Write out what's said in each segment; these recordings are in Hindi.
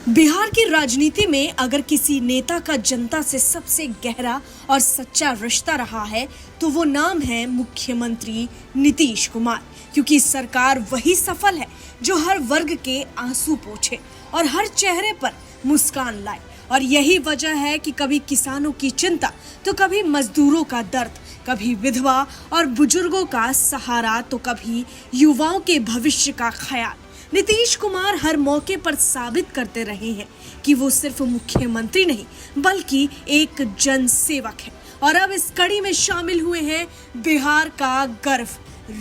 बिहार की राजनीति में अगर किसी नेता का जनता से सबसे गहरा और सच्चा रिश्ता रहा है तो वो नाम है मुख्यमंत्री नीतीश कुमार। क्योंकि सरकार वही सफल है जो हर वर्ग के आंसू पोंछे और हर चेहरे पर मुस्कान लाए। और यही वजह है कि कभी किसानों की चिंता तो कभी मजदूरों का दर्द, कभी विधवा और बुजुर्गों का सहारा तो कभी युवाओं के भविष्य का ख्याल। नीतीश कुमार हर मौके पर साबित करते रहे हैं कि वो सिर्फ मुख्यमंत्री नहीं बल्कि एक जन सेवक है। और अब इस कड़ी में शामिल हुए हैं बिहार का गर्व,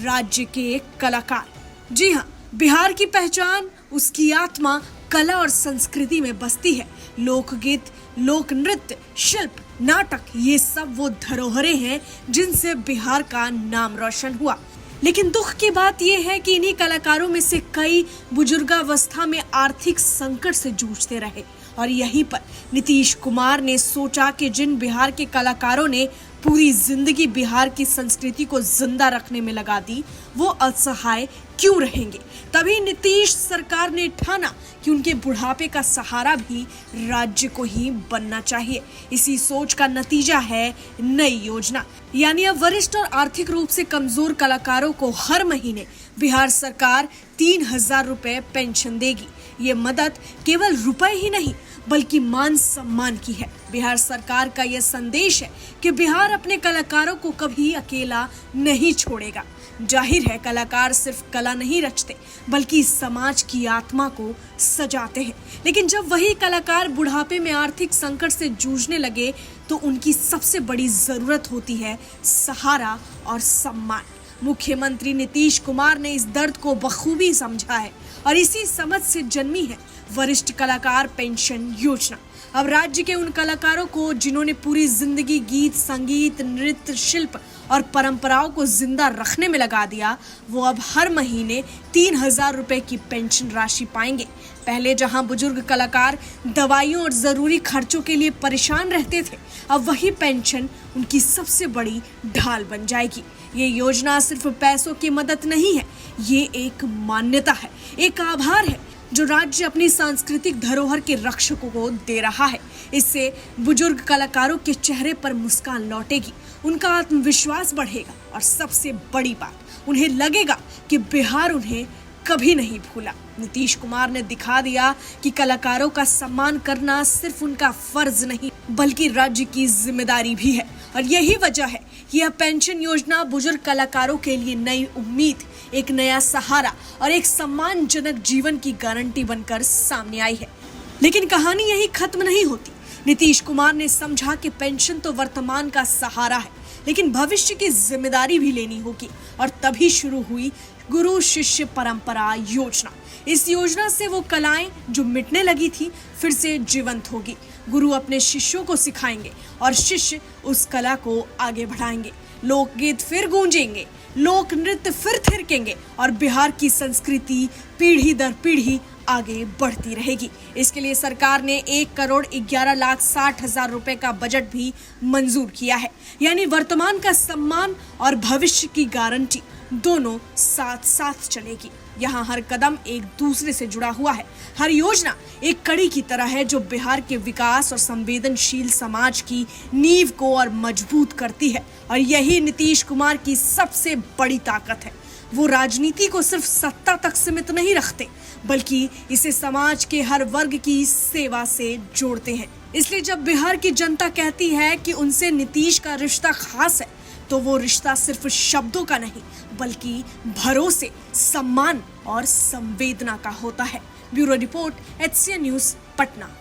राज्य के कलाकार। जी हाँ, बिहार की पहचान, उसकी आत्मा कला और संस्कृति में बसती है। लोकगीत, लोक नृत्य, शिल्प, नाटक, ये सब वो धरोहरें हैं जिनसे बिहार का नाम रोशन हुआ। लेकिन दुख की बात यह है कि इन्हीं कलाकारों में से कई बुजुर्गावस्था में आर्थिक संकट से जूझते रहे। और यहीं पर नीतीश कुमार ने सोचा कि जिन बिहार के कलाकारों ने पूरी जिंदगी बिहार की संस्कृति को जिंदा रखने में लगा दी, वो असहाय क्यों रहेंगे। तभी नीतीश सरकार ने ठाना कि उनके बुढ़ापे का सहारा भी राज्य को ही बनना चाहिए। इसी सोच का नतीजा है नई योजना, यानी अब वरिष्ठ और आर्थिक रूप से कमजोर कलाकारों को हर महीने बिहार सरकार 3,000 रुपए पेंशन देगी। ये मदद केवल रुपए ही नहीं बल्कि मान सम्मान की है। बिहार सरकार का यह संदेश है कि बिहार अपने कलाकारों को कभी अकेला नहीं छोड़ेगा। जाहिर है, कलाकार सिर्फ कला नहीं रचते बल्कि समाज की आत्मा को सजाते हैं। लेकिन जब वही कलाकार बुढ़ापे में आर्थिक संकट से जूझने लगे तो उनकी सबसे बड़ी जरूरत होती है सहारा और सम्मान। मुख्यमंत्री नीतीश कुमार ने इस दर्द को बखूबी समझा है और इसी समझ से जन्मी है वरिष्ठ कलाकार पेंशन योजना। अब राज्य के उन कलाकारों को जिन्होंने पूरी जिंदगी गीत, संगीत, नृत्य, शिल्प और परंपराओं को जिंदा रखने में लगा दिया, वो अब हर महीने 3,000 रुपए की पेंशन राशि पाएंगे। पहले जहां बुजुर्ग कलाकार दवाइयों और जरूरी खर्चों के लिए परेशान रहते थे, अब वही पेंशन उनकी सबसे बड़ी ढाल बन जाएगी। ये योजना सिर्फ पैसों की मदद नहीं है, ये एक मान्यता है, एक आभार है जो राज्य अपनी सांस्कृतिक धरोहर के रक्षकों को दे रहा है। इससे बुजुर्ग कलाकारों के चेहरे पर मुस्कान लौटेगी, उनका आत्मविश्वास बढ़ेगा और सबसे बड़ी बात, उन्हें लगेगा कि बिहार उन्हें कभी नहीं भूला। नीतीश कुमार ने दिखा दिया कि कलाकारों का सम्मान करना सिर्फ उनका फर्ज नहीं बल्कि राज्य की जिम्मेदारी भी है। और यही वजह है कि यह पेंशन योजना बुजुर्ग कलाकारों के लिए नई उम्मीद, एक नया सहारा और एक सम्मानजनक जीवन की गारंटी बनकर सामने आई है। लेकिन कहानी यही खत्म नहीं होती। नीतीश कुमार ने समझा कि पेंशन तो वर्तमान का सहारा है लेकिन भविष्य की जिम्मेदारी भी लेनी होगी। और तभी शुरू हुई गुरु शिष्य परंपरा योजना। इस योजना से वो कलाएं जो मिटने लगी थी फिर से जीवंत होगी। गुरु अपने शिष्यों को सिखाएंगे और शिष्य उस कला को आगे बढ़ाएंगे। लोकगीत फिर गूंजेंगे, लोक नृत्य फिर थिरकेंगे और बिहार की संस्कृति पीढ़ी दर पीढ़ी आगे बढ़ती रहेगी। इसके लिए सरकार ने 1,11,60,000 रुपए का बजट भी मंजूर किया है। यानी वर्तमान का सम्मान और भविष्य की गारंटी दोनों साथ साथ चलेगी। यहाँ हर कदम एक दूसरे से जुड़ा हुआ है। हर योजना एक कड़ी की तरह है जो बिहार के विकास और संवेदनशील समाज की नींव को और मजबूत करती है। और यही नीतीश कुमार की सबसे बड़ी ताकत है। वो राजनीति को सिर्फ सत्ता तक सीमित नहीं रखते बल्कि इसे समाज के हर वर्ग की सेवा से जोड़ते हैं। इसलिए जब बिहार की जनता कहती है कि उनसे नीतीश का रिश्ता खास है तो वो रिश्ता सिर्फ शब्दों का नहीं बल्कि भरोसे, सम्मान और संवेदना का होता है। Bureau report, HCN news, Patna.